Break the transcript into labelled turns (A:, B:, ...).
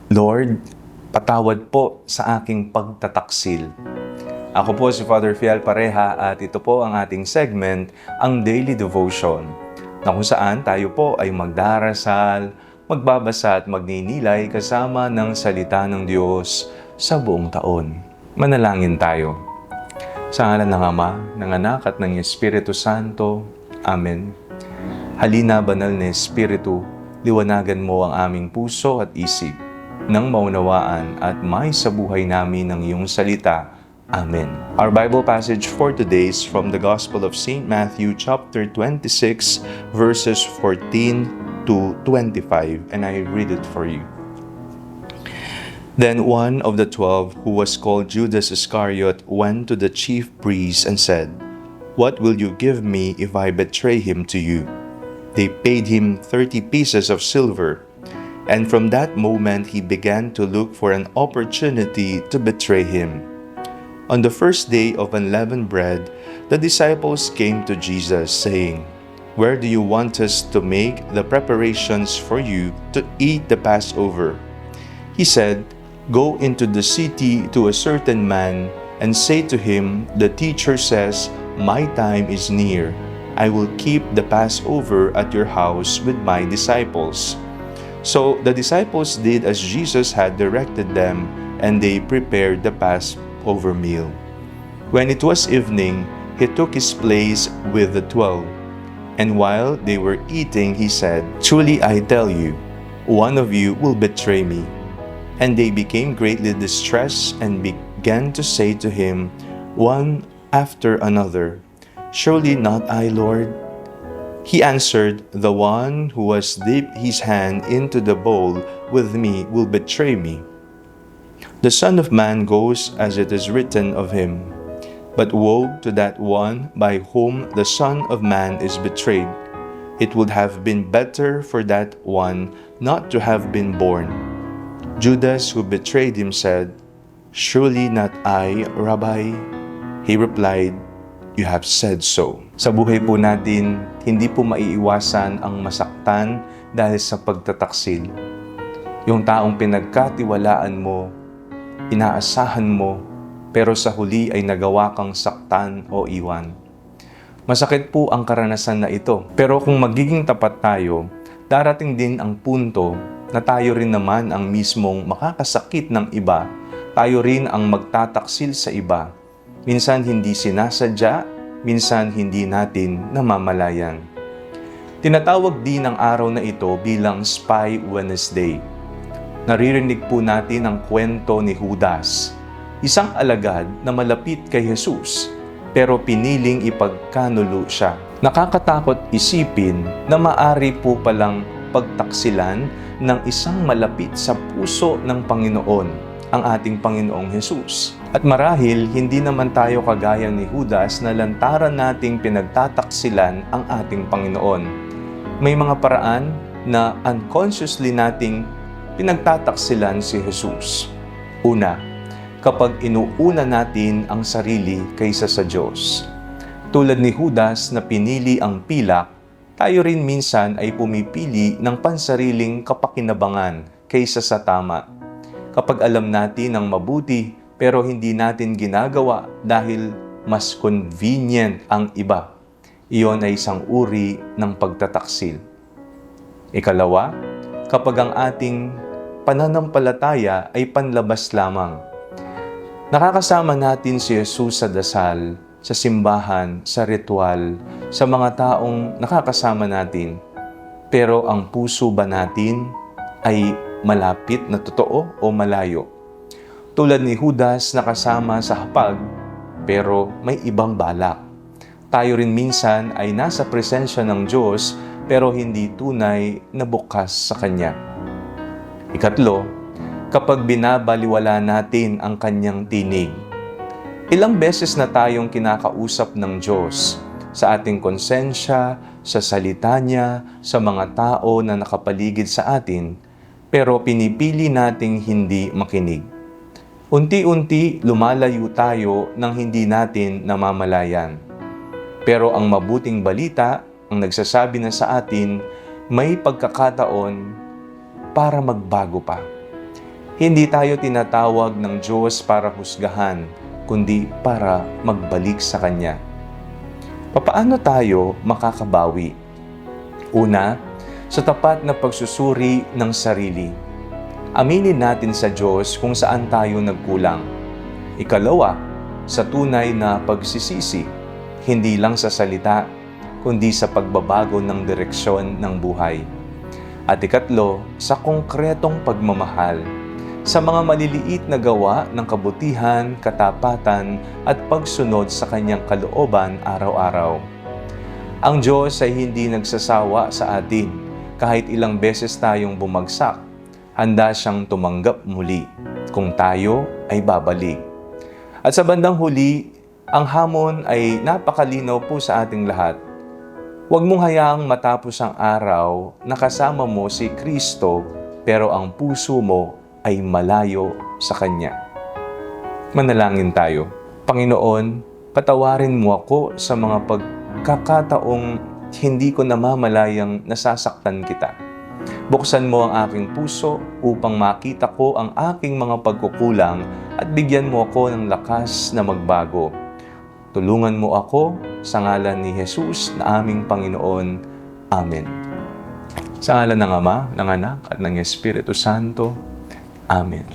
A: Lord, patawad po sa aking pagtataksil. Ako po si Father Fiel Pareha at ito po ang ating segment, ang Daily Devotion, na kung saan tayo po ay magdarasal, magbabasa at magninilay kasama ng salita ng Diyos sa buong taon. Manalangin tayo. Sa ngalan ng Ama, ng Anak at ng Espiritu Santo. Amen. Halina, banal na Espiritu, liwanagan mo ang aming puso at isip, nang maunawaan at may sa buhay namin ng iyong salita. Amen. Our Bible passage for today is from the Gospel of St. Matthew chapter 26 verses 14 to 25, and I read it for you. Then one of the 12, who was called Judas Iscariot, went to the chief priests and said, "What will you give me if I betray him to you?" They paid him 30 pieces of silver. And from that moment, he began to look for an opportunity to betray him. On the first day of unleavened bread, the disciples came to Jesus, saying, "Where do you want us to make the preparations for you to eat the Passover?" He said, "Go into the city to a certain man and say to him, 'The teacher says, my time is near. I will keep the Passover at your house with my disciples.'" So the disciples did as Jesus had directed them, and they prepared the Passover meal. When it was evening, he took his place with the 12. And while they were eating, he said, "Truly I tell you, one of you will betray me." And they became greatly distressed and began to say to him, one after another, "Surely not I, Lord?" He answered, "The one who has dipped his hand into the bowl with me will betray me. The Son of Man goes as it is written of him. But woe to that one by whom the Son of Man is betrayed. It would have been better for that one not to have been born." Judas, who betrayed him, said, "Surely not I, Rabbi?" He replied, "You have said so." Sa buhay po natin, hindi po maiiwasan ang masaktan dahil sa pagtataksil. Yung taong pinagkatiwalaan mo, inaasahan mo, pero sa huli ay nagawa kang saktan o iwan. Masakit po ang karanasan na ito. Pero kung magiging tapat tayo, darating din ang punto na tayo rin naman ang mismong makakasakit ng iba. Tayo rin ang magtataksil sa iba. Minsan hindi sinasadya, minsan hindi natin namamalayan. Tinatawag din ang araw na ito bilang Spy Wednesday. Naririnig po natin ang kwento ni Judas, isang alagad na malapit kay Jesus, pero piniling ipagkanulo siya. Nakakatakot isipin na maari po palang pagtaksilan ng isang malapit sa puso ng Panginoon, ang ating Panginoong Jesus. At marahil, hindi naman tayo kagaya ni Judas na lantaran nating pinagtataksilan ang ating Panginoon. May mga paraan na unconsciously nating pinagtataksilan si Jesus. Una, kapag inuuna natin ang sarili kaysa sa Diyos. Tulad ni Judas na pinili ang pilak, tayo rin minsan ay pumipili ng pansariling kapakinabangan kaysa sa tama. Kapag alam natin ang mabuti pero hindi natin ginagawa dahil mas convenient ang iba, iyon ay isang uri ng pagtataksil. Ikalawa, kapag ang ating pananampalataya ay panlabas lamang. Nakakasama natin si Jesus sa dasal, sa simbahan, sa ritual, sa mga taong nakakasama natin. Pero ang puso ba natin ay malapit na totoo o malayo? Tulad ni Judas na kasama sa hapag, pero may ibang balak. Tayo rin minsan ay nasa presensya ng Diyos, pero hindi tunay na bukas sa Kanya. Ikatlo, kapag binabaliwala natin ang Kanyang tinig. Ilang beses na tayong kinakausap ng Diyos sa ating konsensya, sa salita niya, sa mga tao na nakapaligid sa atin, pero pinipili nating hindi makinig. Unti-unti lumalayo tayo nang hindi natin namamalayan. Pero ang mabuting balita ang nagsasabi na sa atin, may pagkakataon para magbago pa. Hindi tayo tinatawag ng Diyos para husgahan, kundi para magbalik sa Kanya. Papaano tayo makakabawi? Una, sa tapat na pagsusuri ng sarili. Aminin natin sa Diyos kung saan tayo nagkulang. Ikalawa, sa tunay na pagsisisi, hindi lang sa salita, kundi sa pagbabago ng direksyon ng buhay. At ikatlo, sa konkretong pagmamahal, sa mga maliliit na gawa ng kabutihan, katapatan, at pagsunod sa Kanyang kalooban araw-araw. Ang Diyos ay hindi nagsasawa sa atin. Kahit ilang beses tayong bumagsak, handa siyang tumanggap muli kung tayo ay babalik. At sa bandang huli, ang hamon ay napakalinaw po sa ating lahat. Huwag mong hayaang matapos ang araw na kasama mo si Kristo pero ang puso mo ay malayo sa Kanya. Manalangin tayo. Panginoon, patawarin mo ako sa mga pagkakataong hindi ko namamalayang nasasaktan kita. Buksan mo ang aking puso upang makita ko ang aking mga pagkukulang at bigyan mo ako ng lakas na magbago. Tulungan mo ako sa ngalan ni Jesus na aming Panginoon. Amen. Sa ngalan ng Ama, ng Anak, at ng Espiritu Santo. Amen.